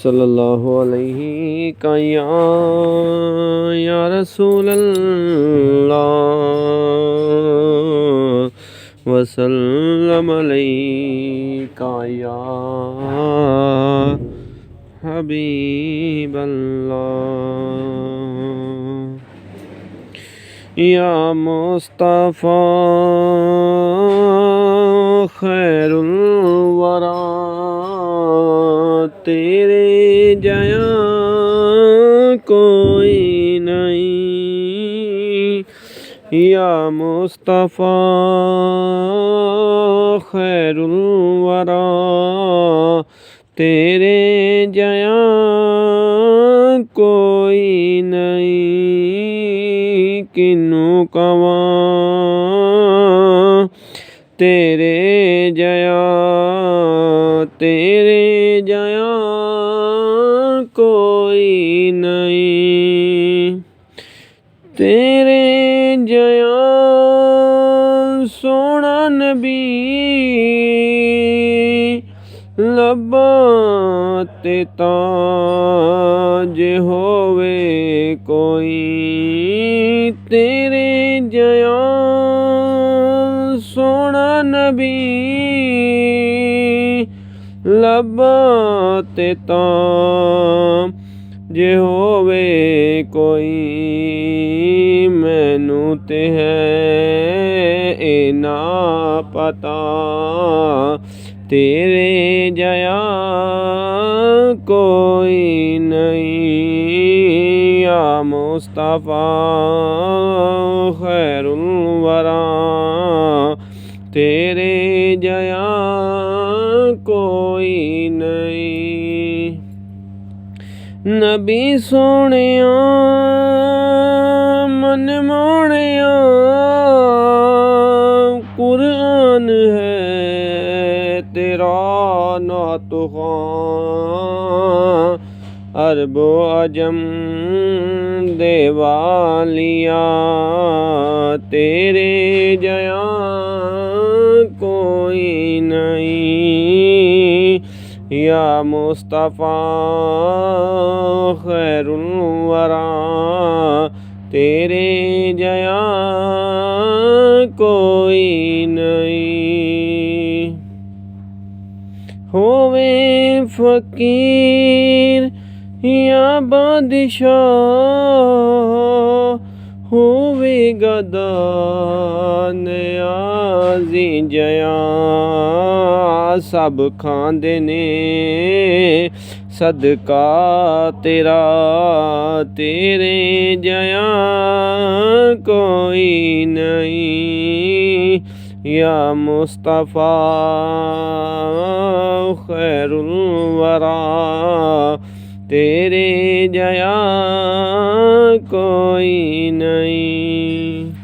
सल्लल्लाहु अलैहि का या रसूल अल्लाह वसल्लम अलैका या हबीब अल्लाह या मुस्तफ़ा खैरुल वरा तेरे जया कोई नहीं। या मुस्तफ़ा खैरुल वरा तेरे जया कोई नहीं। किन्नू कवां तेरे जया कोई नहीं। तेरे जया सोना नबी लब्बां ते तां जे होवे कोई। तेरे जया सोना नबी लब्बां ते तां जे होवे कोई। मैनू ते है ए ना पता तेरे जया कोई नहीं। या मुस्तफ़ा खैरुल वरा तेरे जया कोई नहीं। नबी सोहणिया मन मोहणिया कुरान है तेरा नातुखां। अरबो अजम दे वालिया तेरे जया कोई नहीं। या मुस्तफ़ा खैरुल वरा तेरे जया कोई नहीं। होवे फ़कीर या बादशाह होवे गदा नियाज़ी जया सब खांदे ने सदका तेरा तेरे जया कोई नहीं। या मुस्तफ़ा खैरुल वरा तेरे जया कोई नहीं।